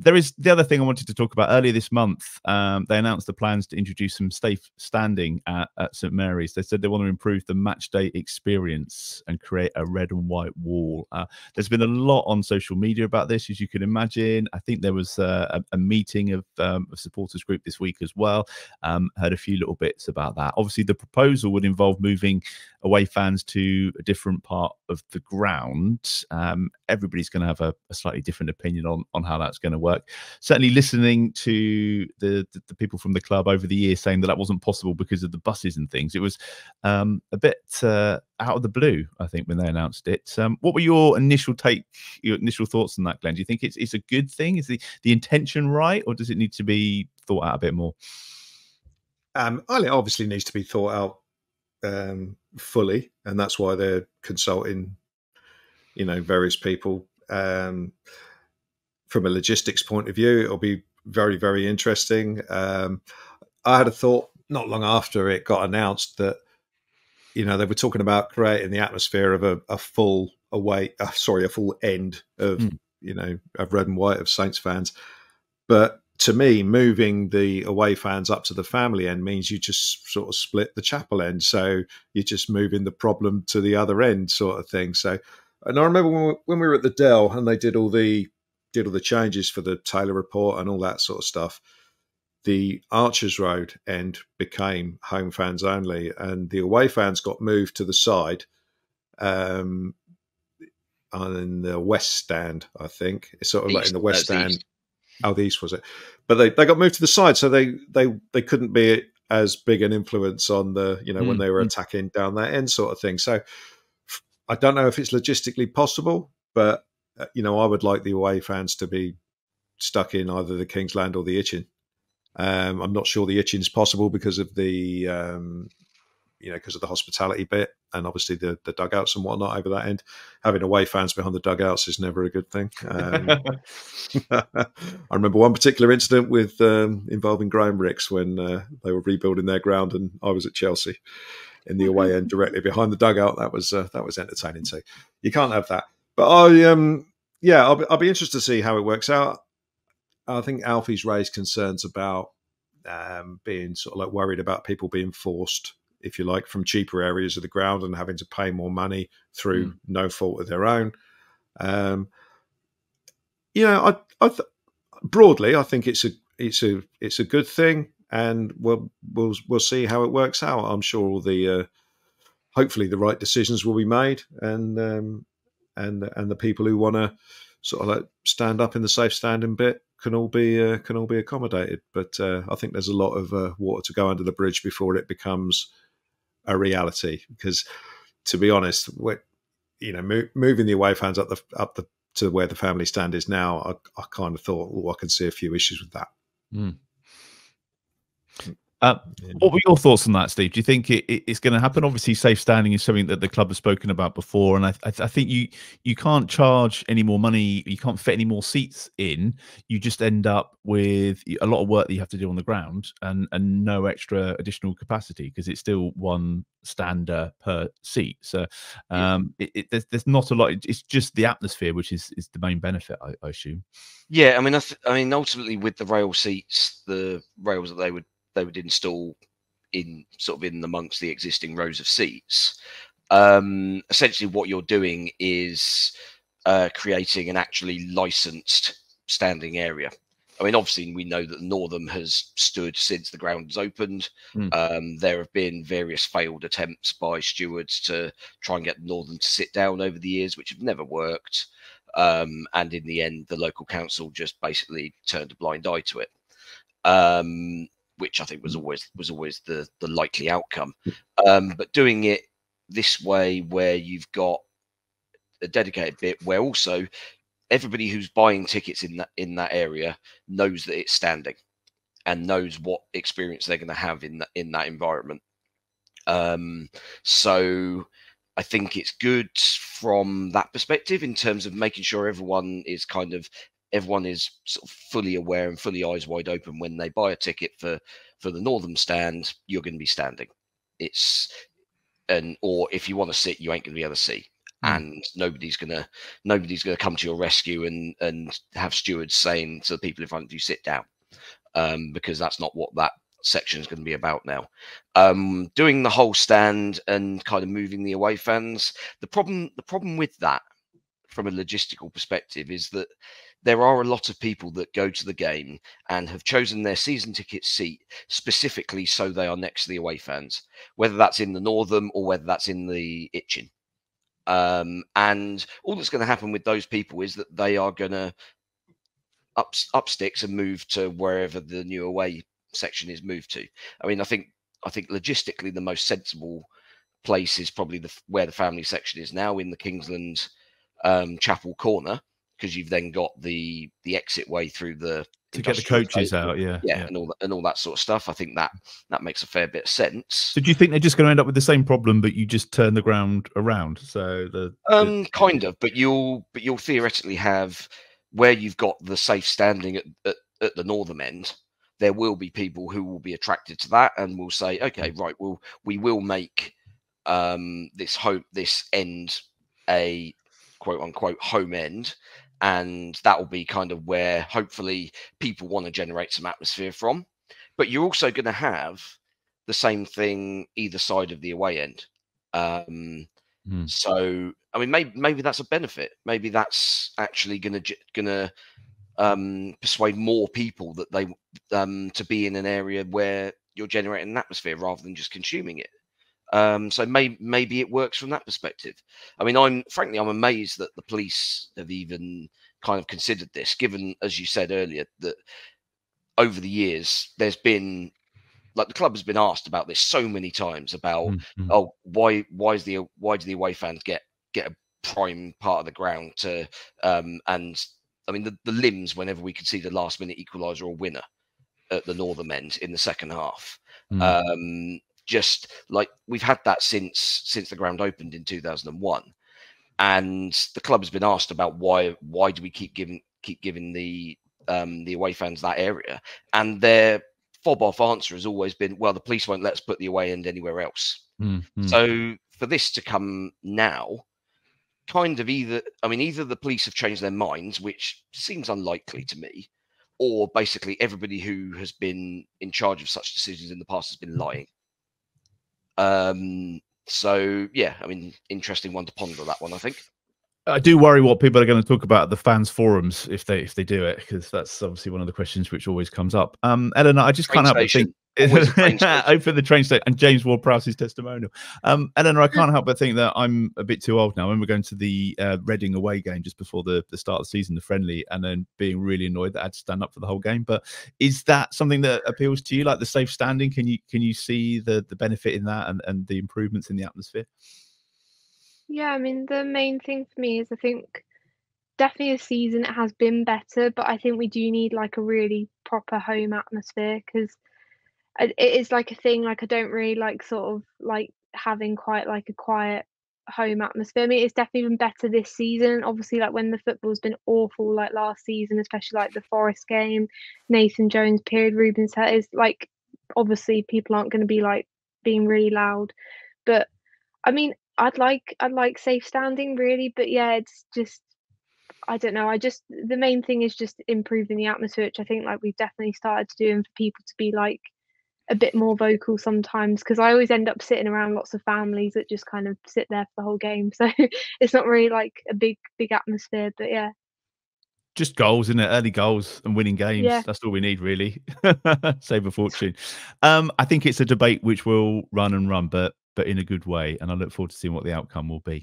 There is the other thing I wanted to talk about. Earlier this month, they announced the plans to introduce some safe standing at St Mary's. They said they want to improve the match day experience and create a red and white wall. There's been a lot on social media about this, as you can imagine. I think there was a meeting of a supporters group this week as well. Heard a few little bits about that. Obviously, the proposal would involve moving away fans to a different part of the ground. Everybody's going to have a slightly different opinion on how that's going to work. Certainly listening to the people from the club over the years saying that wasn't possible because of the buses and things. It was a bit out of the blue, I think, when they announced it. What were your initial thoughts on that, Glenn? Do you think it's a good thing? Is the intention right, or does it need to be thought out a bit more? Well, it obviously needs to be thought out fully, and that's why they're consulting, various people. From a logistics point of view, it'll be very, very interesting. I had a thought not long after it got announced that, they were talking about creating the atmosphere of a full end of, of red and white of Saints fans. But to me, moving the away fans up to the family end means you just sort of split the chapel end. So you're just moving the problem to the other end, sort of thing. So, and I remember when we were at the Dell and they did all the changes for the Taylor report and all that sort of stuff, the Archers Road end became home fans only, and the away fans got moved to the side, in the west stand, I think. It's sort of east, like in the west stand. East. Oh, the east was it? But they got moved to the side, so they couldn't be as big an influence on the when they were attacking down that end, sort of thing. So I don't know if it's logistically possible, but I would like the away fans to be stuck in either the Kingsland or the Itchen. I'm not sure the Itchen is possible because of the because of the hospitality bit and obviously the dugouts and whatnot over that end. Having away fans behind the dugouts is never a good thing. I remember one particular incident with involving Graham Ricks when they were rebuilding their ground, and I was at Chelsea in the away end directly behind the dugout. That was entertaining too. You can't have that. But I'll be interested to see how it works out. I think Alfie's raised concerns about being sort of like worried about people being forced, if you like, from cheaper areas of the ground and having to pay more money through no fault of their own. Broadly, I think it's a good thing, and we'll see how it works out. I'm sure all the hopefully the right decisions will be made, and the people who want to sort of like stand up in the safe standing bit can all be accommodated. But I think there's a lot of water to go under the bridge before it becomes a reality. Because to be honest, moving the away fans up to where the family stand is now, I kind of thought, I can see a few issues with that. What were your thoughts on that, Steve? Do you think it's going to happen? Obviously, safe standing is something that the club has spoken about before, and I think you can't charge any more money. You can't fit any more seats in. You just end up with a lot of work that you have to do on the ground and no extra additional capacity because it's still one stander per seat. So there's not a lot. It's just the atmosphere, which is the main benefit, I assume. Yeah, I mean, ultimately with the rail seats, the rails that they would install in amongst the existing rows of seats. Essentially, what you're doing is creating an actually licensed standing area. I mean, obviously, we know that Northam has stood since the ground was opened. There have been various failed attempts by stewards to try and get Northam to sit down over the years, which have never worked. And in the end, the local council just basically turned a blind eye to it. Which I think was always the likely outcome. But doing it this way, where you've got a dedicated bit, where also everybody who's buying tickets in that area knows that it's standing and knows what experience they're going to have in that environment. So I think it's good from that perspective in terms of making sure everyone is sort of fully aware and fully eyes wide open when they buy a ticket for the Northam stand. You're going to be standing. Or if you want to sit, you ain't going to be able to see. and nobody's gonna come to your rescue and have stewards saying to the people in front of you, sit down, because that's not what that section is going to be about now. Doing the whole stand and kind of moving the away fans. The problem with that, from a logistical perspective, is that there are a lot of people that go to the game and have chosen their season ticket seat specifically so they are next to the away fans, whether that's in the Northern or whether that's in the Itchin. And all that's going to happen with those people is that they are going to up sticks and move to wherever the new away section is moved to. I mean, I think logistically the most sensible place is probably where the family section is now, in the Kingsland Chapel corner, because you've then got the exit way through the to get the coaches out, yeah, and all that sort of stuff. I think that makes a fair bit of sense. So do you think they're just going to end up with the same problem, but you just turn the ground around? So kind of, but you'll theoretically have, where you've got the safe standing at the northern end, there will be people who will be attracted to that and will say, okay, right, well, we will make this end a quote unquote home end, and that will be kind of where hopefully people want to generate some atmosphere from. But you're also going to have the same thing either side of the away end. So I mean, maybe that's a benefit. Maybe that's actually going to persuade more people that they to be in an area where you're generating an atmosphere rather than just consuming it. So maybe it works from that perspective. I mean, I'm amazed that the police have even kind of considered this, given, as you said earlier, that over the years there's been, like, the club has been asked about this so many times about, oh, why do the away fans get a prime part of the ground to and I mean the limbs whenever we could see the last minute equaliser or winner at the northern end in the second half. Just like we've had that since the ground opened in 2001, and the club has been asked about why do we keep giving the away fans that area, and their fob off answer has always been, well, the police won't let us put the away end anywhere else. So for this to come now, kind of either the police have changed their minds, which seems unlikely to me, or basically everybody who has been in charge of such decisions in the past has been lying. So yeah, I mean, interesting one to ponder, that one, I think. I do worry what people are going to talk about at the fans forums if they do it, because that's obviously one of the questions which always comes up. Eleanor, I just can't help but think open the train station and James Ward-Prowse's testimonial. Eleanor, I can't help but think that I'm a bit too old now. I remember going to the Reading away game just before the start of the season, the friendly, and then being really annoyed that I had to stand up for the whole game. But is that something that appeals to you, like the safe standing? Can you see the benefit in that and the improvements in the atmosphere? Yeah, I mean, the main thing for me is, I think definitely this season it has been better, but I think we do need like a really proper home atmosphere, because it is like a thing, like I don't really like sort of like having quite like a quiet home atmosphere. I mean, it's definitely been better this season. Obviously, like when the football's been awful, like last season, especially like the Forest game, Nathan Jones period, Ruben set, is like, obviously people aren't going to be like being really loud, but I mean, I'd like safe standing really, but yeah, it's just, I don't know. The main thing is just improving the atmosphere, which I think like we've definitely started to do, and for people to be like a bit more vocal sometimes, because I always end up sitting around lots of families that just kind of sit there for the whole game, so it's not really like a big atmosphere. But yeah, just goals, isn't it? Early goals and winning games. Yeah. That's all we need, really. Save a fortune. I think it's a debate which will run and run, but in a good way, and I look forward to seeing what the outcome will be.